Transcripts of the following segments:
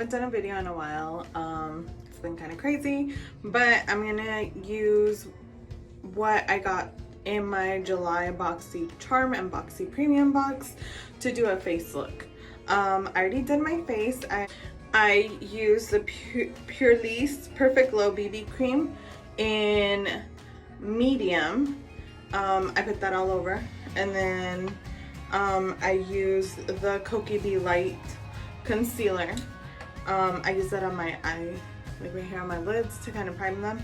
haven't done a video in a while. It's been kind of crazy, but I'm gonna use what I got in my July boxycharm and boxy premium box to do a face look. I already did my face. I used the Purlisse Perfect Glow BB cream in medium. I put that all over, and then I used the Kokie Be Light concealer. I use that on my eye, like right here on my lids, to kind of prime them.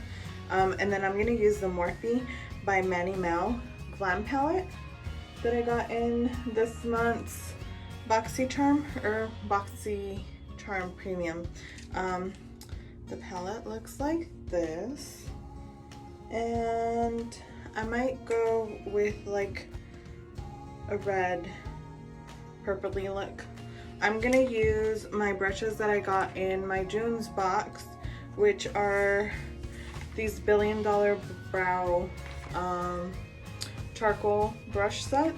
And then I'm gonna use the Morphe by Manny Mua Glam palette that I got in this month's boxycharm or boxycharm premium. The palette looks like this, and I might go with like a red purpley look. I'm gonna use my brushes that I got in my June's box, which are these $1 Billion Brow charcoal brush set.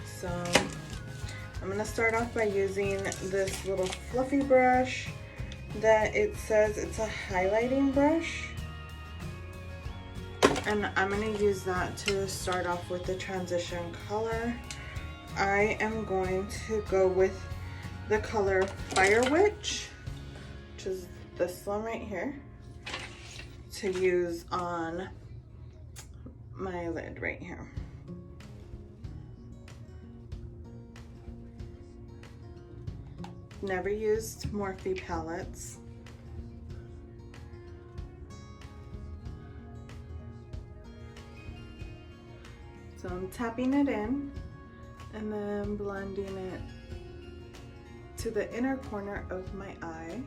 So I'm gonna start off by using this little fluffy brush that it says it's a highlighting brush, and I'm gonna use that to start off with the transition color. I am going to go with the color Fire Witch, which is this one right here, to use on my lid right here. Never used Morphe palettes. So I'm tapping it in and then blending it to the inner corner of my eye.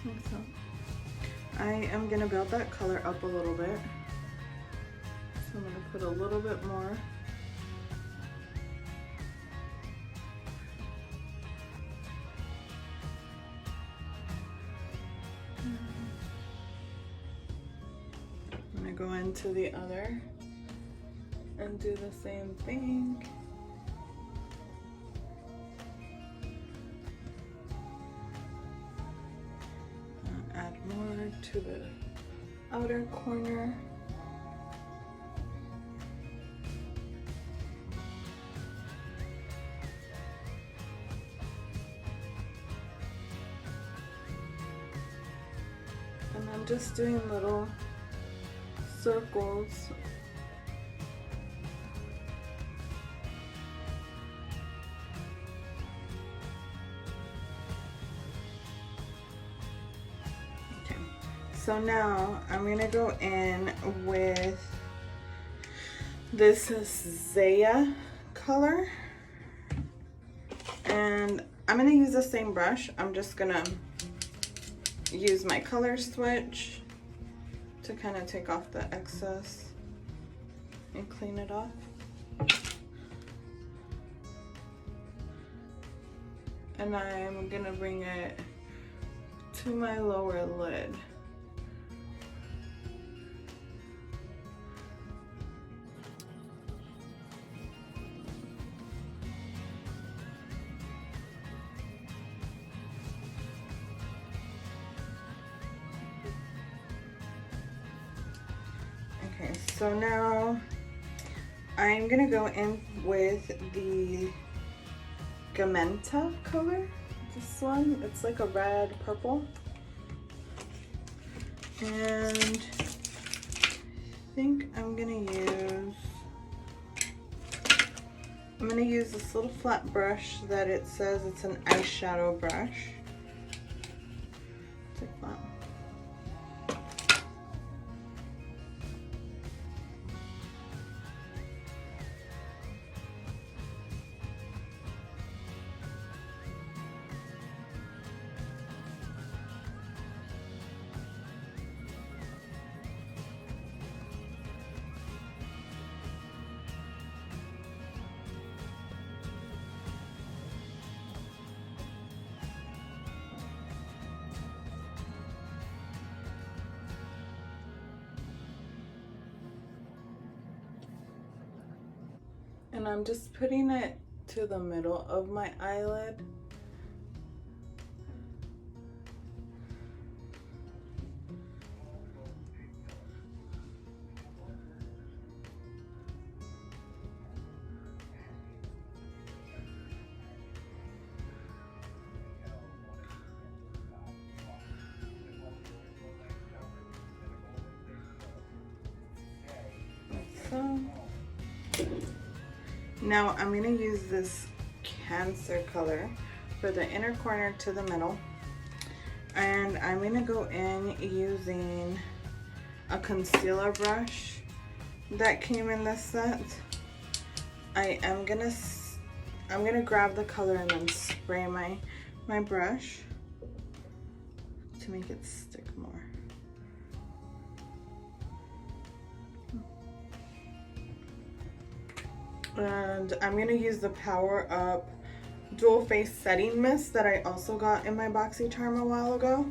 Like so. I am gonna build that color up a little bit. So I'm gonna put a little bit more. I'm gonna go into the other and do the same thing. Add more to the outer corner. And I'm just doing little circles. Okay, so now I'm gonna go in with this Zaya color, and I'm gonna use the same brush. I'm just gonna use my color switch to kind of take off the excess and clean it off. And I'm gonna bring it to my lower lid. Okay, so now I'm gonna go in with the Gamenta color. This one, it's like a red purple. And I think I'm gonna use this little flat brush that it says it's an eyeshadow brush. It's like that. And I'm just putting it to the middle of my eyelid. So now I'm gonna use this Cancer color for the inner corner to the middle, and I'm gonna go in using a concealer brush that came in this set. I'm gonna grab the color and then spray my brush to make it stick more. And I'm gonna use the Power Up Dual Face Setting Mist that I also got in my boxycharm a while ago.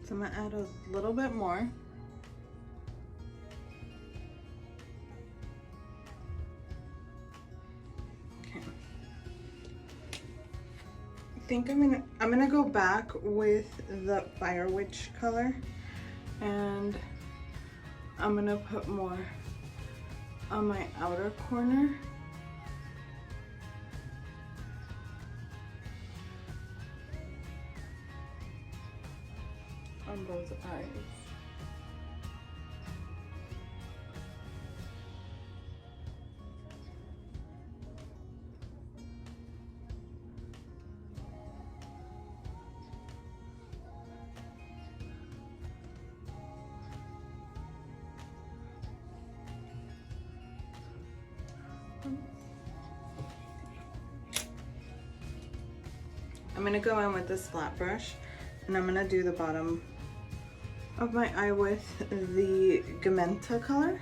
So I'm gonna add a little bit more. Okay. I think I'm gonna go back with the Fire Witch color, and I'm gonna put more on my outer corner. On both eyes. I'm gonna go in with this flat brush, and I'm gonna do the bottom of my eye with the Magenta color.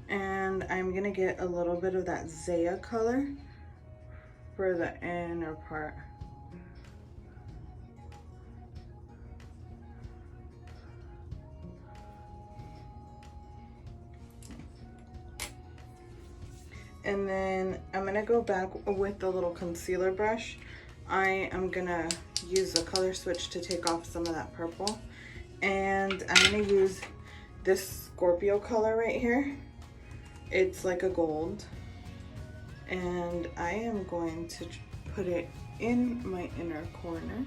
And I'm gonna get a little bit of that Zaya color for the inner part. And then I'm gonna go back with the little concealer brush. I am gonna use the color switch to take off some of that purple. And I'm gonna use this Scorpio color right here. It's like a gold. And I am going to put it in my inner corner.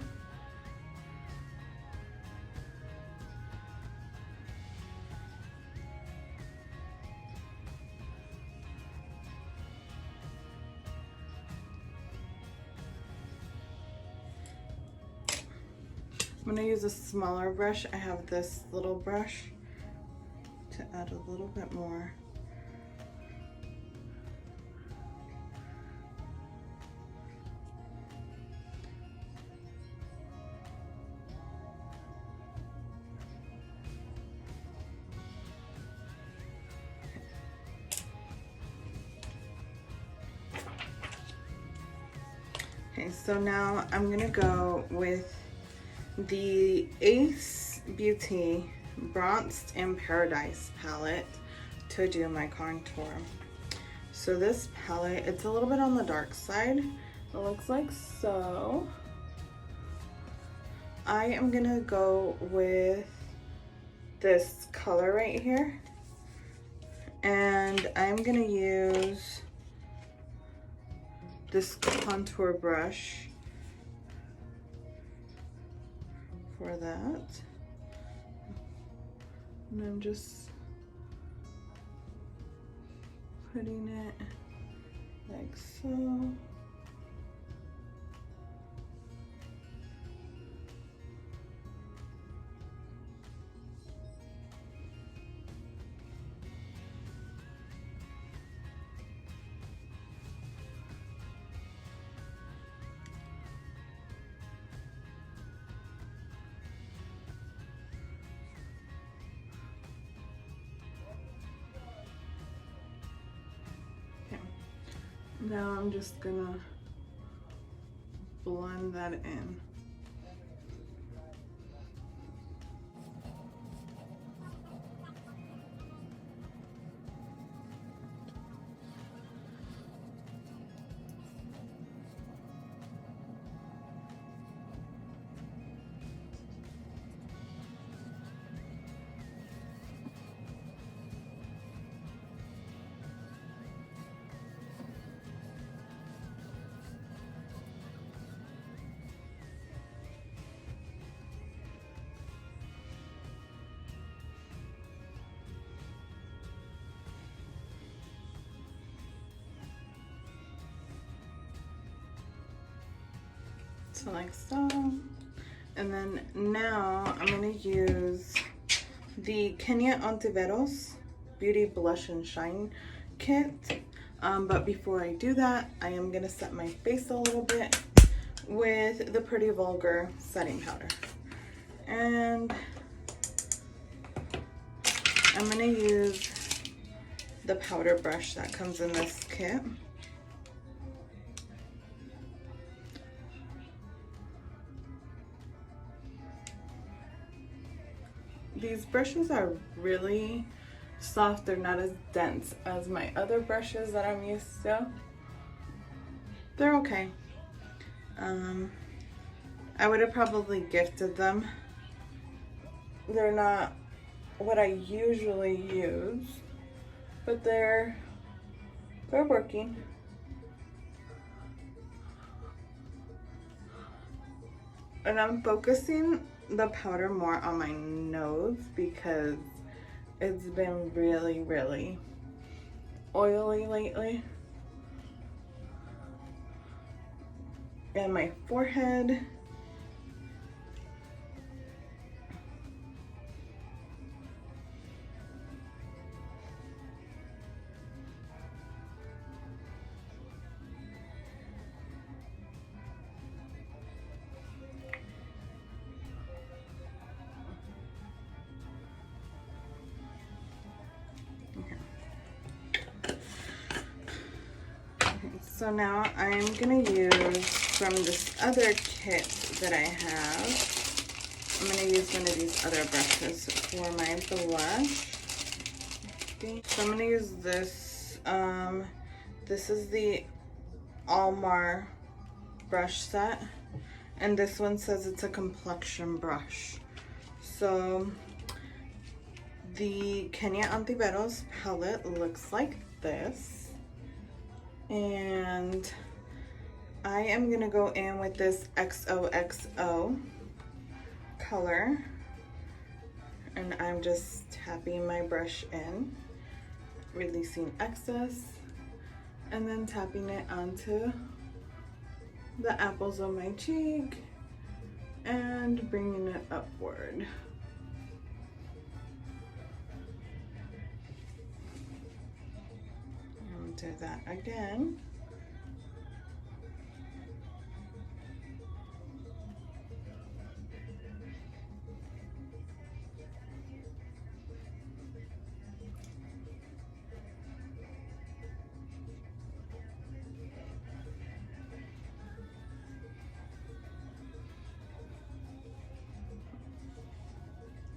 I'm gonna use a smaller brush. I have this little brush to add a little bit more. Okay, so now I'm gonna go with the Ace Beauty Bronzed in Paradise palette to do my contour. So this palette, it's a little bit on the dark side. It looks like so. I am gonna go with this color right here, and I'm gonna use this contour brush for that. And I'm just putting it like so. Now I'm just gonna blend that in. So like so. And then now I'm gonna use the Kenia Ontiveros Beauty Blush and Shine Kit. But before I do that, I am gonna set my face a little bit with the Pretty Vulgar setting powder. And I'm gonna use the powder brush that comes in this kit. These brushes are really soft. They're not as dense as my other brushes that I'm used to. They're okay. I would have probably gifted them. They're not what I usually use, but they're working. And I'm focusing the powder more on my nose because it's been really, really oily lately. And my forehead. So now I'm gonna use from this other kit that I have. I'm gonna use one of these other brushes for my blush. So I'm gonna use this. This is the Almar brush set, and this one says it's a complexion brush. So the Kenia Ontiveros palette looks like this. And I am gonna go in with this XOXO color, and I'm just tapping my brush in, releasing excess, and then tapping it onto the apples on my cheek and bringing it upward. Do that again.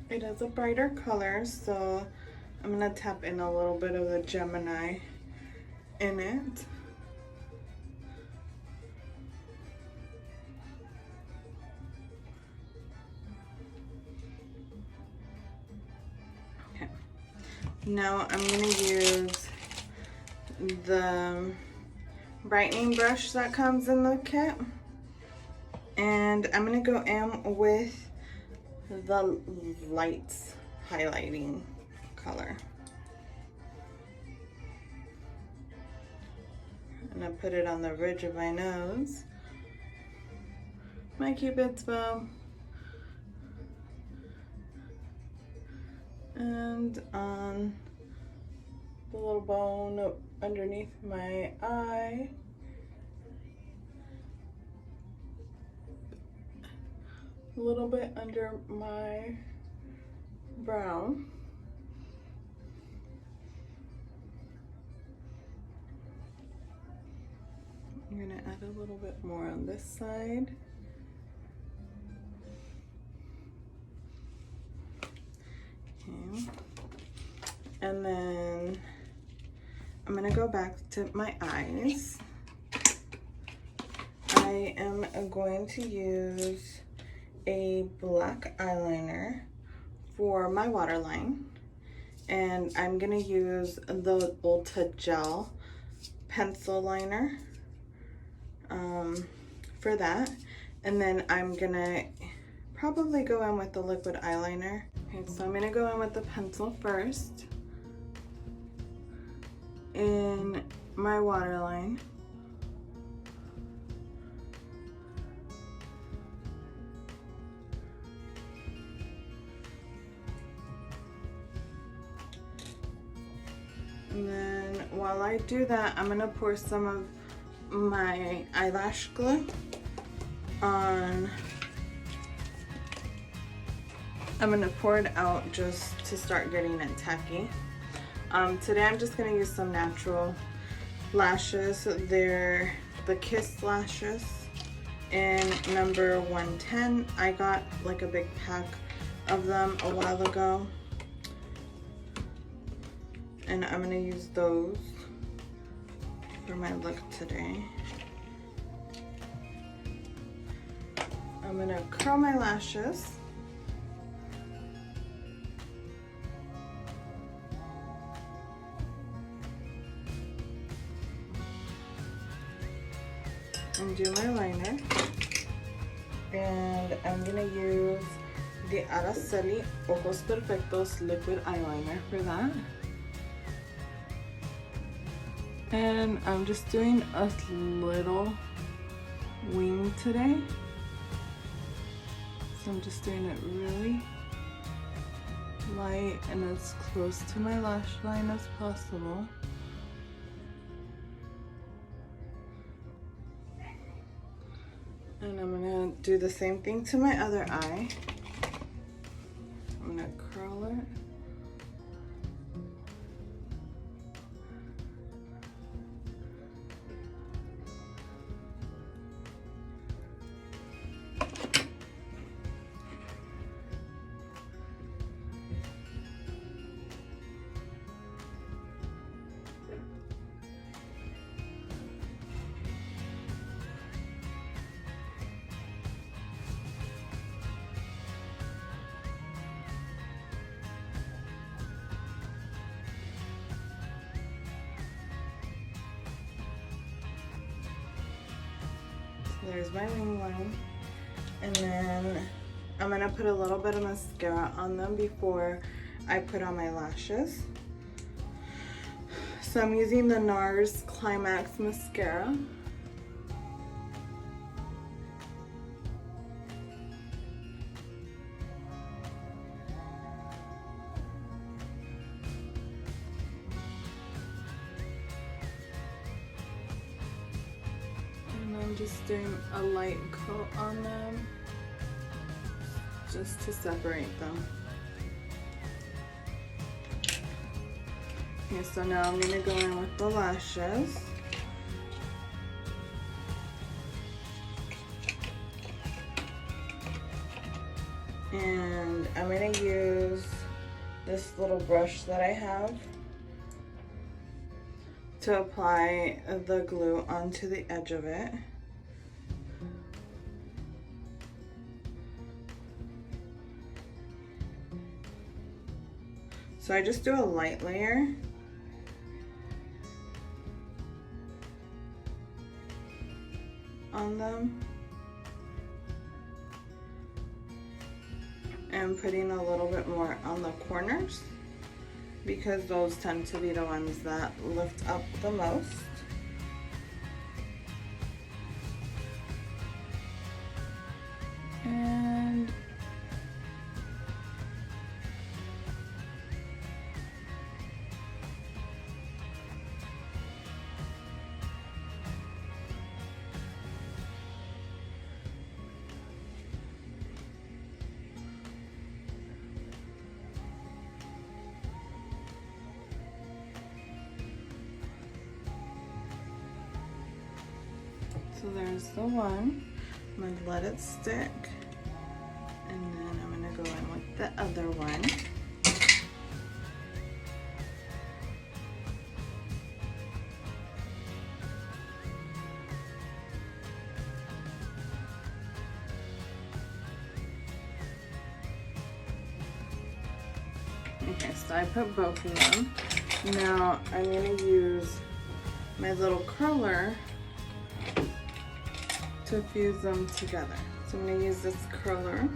It is a brighter color, so I'm gonna tap in a little bit of the Gemini in it. Now I'm gonna use the brightening brush that comes in the kit, and I'm gonna go in with the lights highlighting color. And I put it on the ridge of my nose, my cupid's bow, and on the little bone underneath my eye, a little bit under my brow, I'm gonna add a little bit more on this side. Okay. And then I'm gonna go back to my eyes. I am going to use a black eyeliner for my waterline, and I'm gonna use the Ulta Gel pencil liner for that, and then I'm gonna probably go in with the liquid eyeliner. Okay, so I'm gonna go in with the pencil first in my waterline. And then while I do that, I'm gonna pour some of my eyelash glue on. I'm gonna pour it out just to start getting it tacky. Today I'm just gonna use some natural lashes. They're the Kiss lashes in number 110. I got like a big pack of them a while ago, and I'm gonna use those for my look today. I'm gonna curl my lashes. And do my liner. And I'm gonna use the Araceli Ojos Perfectos liquid eyeliner for that. And I'm just doing a little wing today. So I'm just doing it really light and as close to my lash line as possible. And I'm gonna do the same thing to my other eye. I'm gonna curl it. There's my wing line, and then I'm gonna put a little bit of mascara on them before I put on my lashes. So I'm using the NARS Climax mascara. I'm just doing a light coat on them just to separate them. Okay, so now I'm going to go in with the lashes. And I'm going to use this little brush that I have to apply the glue onto the edge of it. So So I just do a light layer. On them. And putting a little bit more on the corners because those tend to be the ones that lift up the most. And so there's the one. I'm gonna let it stick. And then I'm gonna go in with the other one. Okay, so I put both of them. Now I'm gonna use my little curler to fuse them together. So I'm gonna use this curler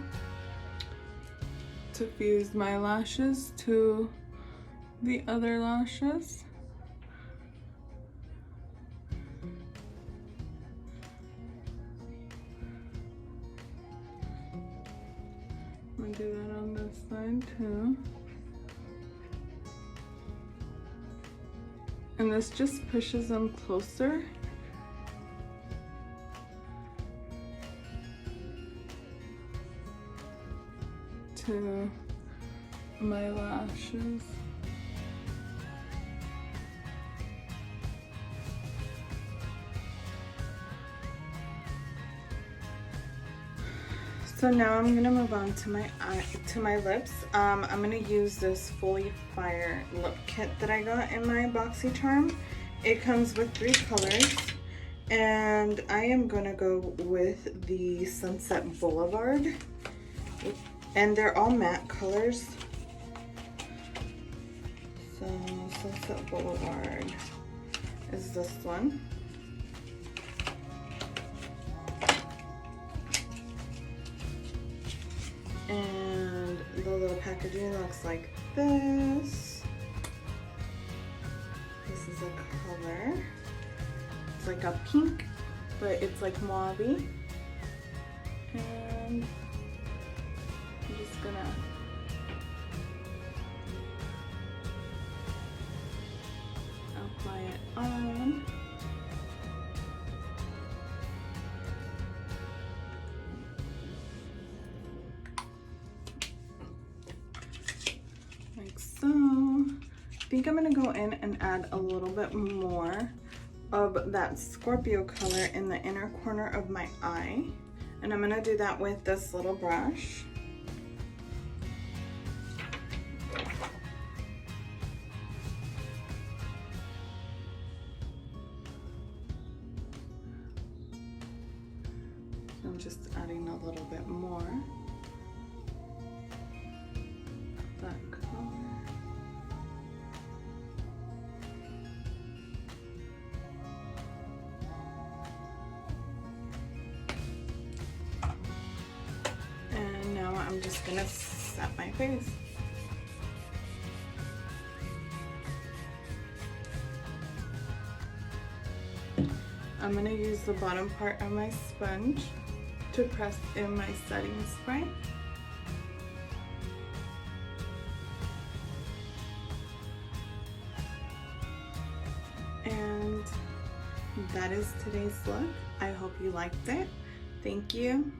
to fuse my lashes to the other lashes. I'm gonna do that on this side too. And this just pushes them closer. To my lashes. So now I'm gonna move on to my lips. I'm gonna use this Folly Fire lip kit that I got in my boxycharm. It comes with 3 colors, and I am gonna go with the Sunset Boulevard, and they're all matte colors. So Sunset Boulevard is this one. And the little packaging looks like this. This is a color. It's like a pink, but it's like mauve. And I'm just gonna apply it on. Like so. I think I'm gonna go in and add a little bit more of that Scorpio color in the inner corner of my eye. And I'm gonna do that with this little brush. So I'm just adding a little bit more of that color. And now I'm just gonna set my face. I'm gonna use the bottom part of my sponge to press in my setting spray. And that is today's look. I hope you liked it. Thank you.